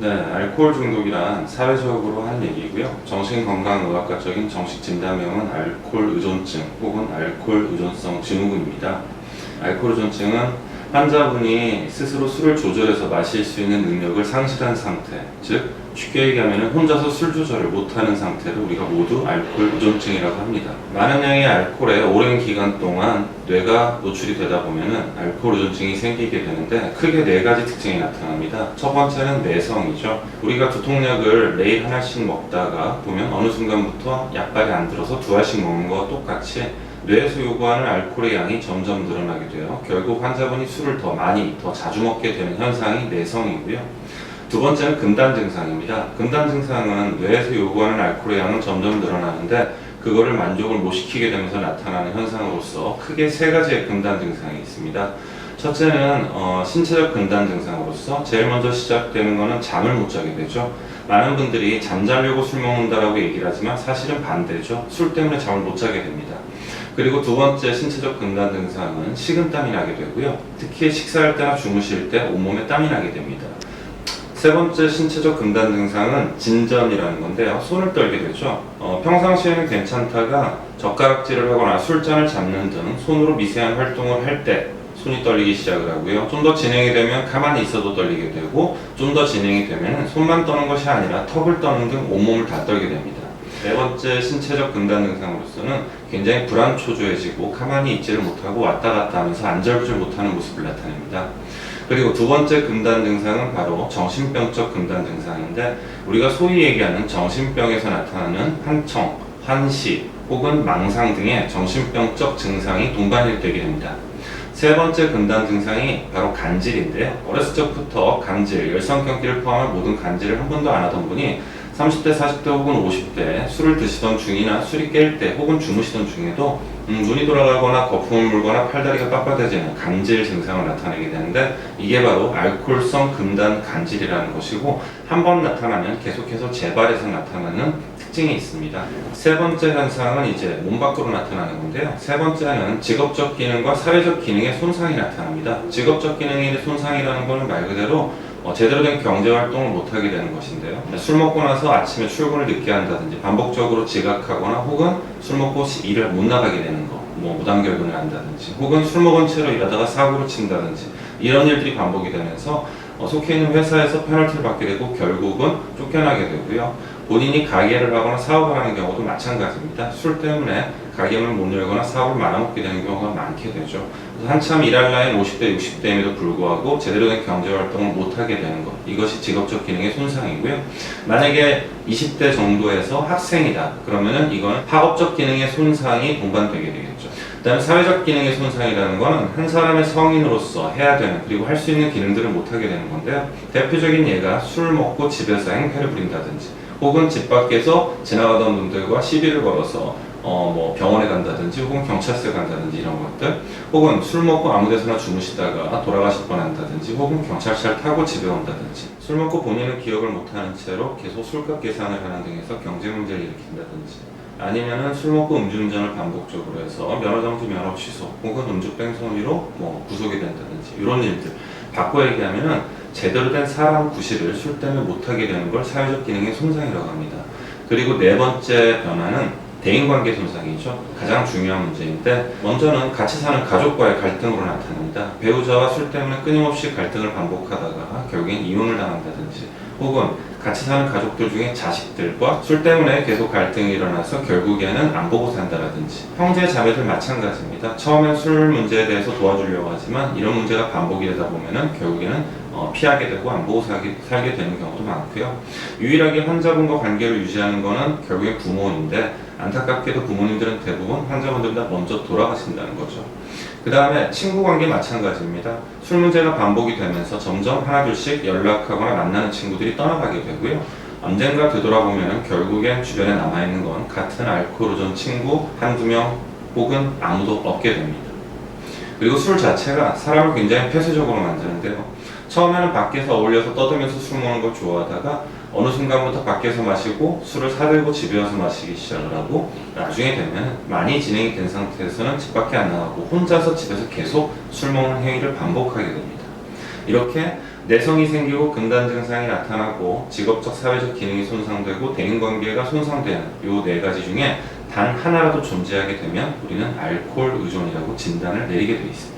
네, 알코올 중독이란 사회적으로 한 얘기고요. 정신건강의학과적인 정식 진단명은 알코올 의존증 혹은 알코올 의존성 증후군입니다. 알코올 의존증은 환자분이 스스로 술을 조절해서 마실 수 있는 능력을 상실한 상태, 즉 쉽게 얘기하면 혼자서 술 조절을 못하는 상태를 우리가 모두 알코올 의존증이라고 합니다. 많은 양의 알코올에 오랜 기간 동안 뇌가 노출이 되다 보면 알코올 의존증이 생기게 되는데 크게 네 가지 특징이 나타납니다. 첫 번째는 내성이죠. 우리가 두통약을 매일 하나씩 먹다가 보면 어느 순간부터 약발이 안 들어서 두 알씩 먹는 것과 똑같이 뇌에서 요구하는 알코올의 양이 점점 늘어나게 돼요. 결국 환자분이 술을 더 많이, 더 자주 먹게 되는 현상이 내성이고요. 두 번째는 금단 증상입니다. 금단 증상은 뇌에서 요구하는 알코올의 양은 점점 늘어나는데 그거를 만족을 못 시키게 되면서 나타나는 현상으로서 크게 세 가지의 금단 증상이 있습니다. 첫째는 신체적 금단 증상으로서 제일 먼저 시작되는 것은 잠을 못 자게 되죠. 많은 분들이 잠자려고 술 먹는다라고 얘기를 하지만 사실은 반대죠. 술 때문에 잠을 못 자게 됩니다. 그리고 두 번째 신체적 금단 증상은 식은땀이 나게 되고요. 특히 식사할 때나 주무실 때 온몸에 땀이 나게 됩니다. 세 번째 신체적 금단 증상은 진전이라는 건데요. 손을 떨게 되죠. 평상시에는 괜찮다가 젓가락질을 하거나 술잔을 잡는 등 손으로 미세한 활동을 할 때 손이 떨리기 시작을 하고요. 좀 더 진행이 되면 가만히 있어도 떨리게 되고 좀 더 진행이 되면 손만 떠는 것이 아니라 턱을 떠는 등 온몸을 다 떨게 됩니다. 네 번째 신체적 금단 증상으로서는 굉장히 불안초조해지고 가만히 있지를 못하고 왔다 갔다 하면서 안절부절 못하는 모습을 나타냅니다. 그리고 두 번째 금단 증상은 바로 정신병적 금단 증상인데 우리가 소위 얘기하는 정신병에서 나타나는 환청, 환시 혹은 망상 등의 정신병적 증상이 동반이 되게 됩니다. 세 번째 금단 증상이 바로 간질인데요. 어렸을 적부터 간질, 열성경기를 포함한 모든 간질을 한 번도 안 하던 분이 30대, 40대 혹은 50대 술을 드시던 중이나 술이 깰 때 혹은 주무시던 중에도 눈이 돌아가거나 거품을 물거나 팔다리가 빳빳해지는 간질 증상을 나타내게 되는데 이게 바로 알코올성 금단 간질이라는 것이고 한 번 나타나면 계속해서 재발해서 나타나는 특징이 있습니다. 세 번째 현상은 이제 몸 밖으로 나타나는 건데요. 세 번째는 직업적 기능과 사회적 기능의 손상이 나타납니다. 직업적 기능의 손상이라는 것은 말 그대로 제대로 된 경제활동을 못하게 되는 것인데요. 술 먹고 나서 아침에 출근을 늦게 한다든지 반복적으로 지각하거나 혹은 술 먹고 일을 못 나가게 되는 거, 무단결근을 한다든지 혹은 술 먹은 채로 일하다가 사고를 친다든지 이런 일들이 반복이 되면서 속해 있는 회사에서 페널티를 받게 되고 결국은 쫓겨나게 되고요. 본인이 가게를 하거나 사업을 하는 경우도 마찬가지입니다. 술 때문에 가게를 못 열거나 사업을 말아먹게 되는 경우가 많게 되죠. 한참 일할 나이는 50대, 60대임에도 불구하고 제대로 된 경제활동을 못하게 되는 것, 이것이 직업적 기능의 손상이고요. 만약에 20대 정도에서 학생이다 그러면은 이거는 학업적 기능의 손상이 동반되게 되겠죠. 그다음에 사회적 기능의 손상이라는 것은 한 사람의 성인으로서 해야 되는 그리고 할 수 있는 기능들을 못하게 되는 건데요. 대표적인 예가 술 먹고 집에서 행패를 부린다든지 혹은 집 밖에서 지나가던 분들과 시비를 걸어서 병원에 간다든지 혹은 경찰서에 간다든지 이런 것들 혹은 술 먹고 아무 데서나 주무시다가 돌아가실 뻔한다든지 혹은 경찰차를 타고 집에 온다든지 술 먹고 본인은 기억을 못하는 채로 계속 술값 계산을 하는 등에서 경제 문제를 일으킨다든지 아니면은 술 먹고 음주운전을 반복적으로 해서 면허정지 면허 취소 혹은 음주병 혐의로 구속이 된다든지 이런 일들 바꿔 얘기하면은 제대로 된 사람 구실을 술 때문에 못하게 되는 걸 사회적 기능의 손상이라고 합니다. 그리고 네 번째 변화는 대인관계 손상이죠. 가장 중요한 문제인데 먼저는 같이 사는 가족과의 갈등으로 나타납니다. 배우자와 술 때문에 끊임없이 갈등을 반복하다가 결국엔 이혼을 당한다든지 혹은 같이 사는 가족들 중에 자식들과 술 때문에 계속 갈등이 일어나서 결국에는 안 보고 산다라든지 형제 자매들 마찬가지입니다. 처음엔 술 문제에 대해서 도와주려고 하지만 이런 문제가 반복이 되다 보면은 결국에는 피하게 되고 안 보고 살게 되는 경우도 많고요. 유일하게 환자분과 관계를 유지하는 것은 결국엔 부모인데 안타깝게도 부모님들은 대부분 환자분들보다 먼저 돌아가신다는 거죠. 그 다음에 친구 관계 마찬가지입니다. 술 문제가 반복이 되면서 점점 하나둘씩 연락하거나 만나는 친구들이 떠나가게 되고요. 언젠가 되돌아보면 결국엔 주변에 남아있는 건 같은 알코올 의존 친구 한두 명 혹은 아무도 없게 됩니다. 그리고 술 자체가 사람을 굉장히 폐쇄적으로 만드는데요. 처음에는 밖에서 어울려서 떠들면서 술 먹는 걸 좋아하다가 어느 순간부터 밖에서 마시고 술을 사들고 집에 와서 마시기 시작을 하고 나중에 되면 많이 진행이 된 상태에서는 집 밖에 안 나가고 혼자서 집에서 계속 술 먹는 행위를 반복하게 됩니다. 이렇게 내성이 생기고 금단 증상이 나타나고 직업적 사회적 기능이 손상되고 대인관계가 손상되는 이 네 가지 중에 단 하나라도 존재하게 되면 우리는 알코올 의존이라고 진단을 내리게 되어 있습니다.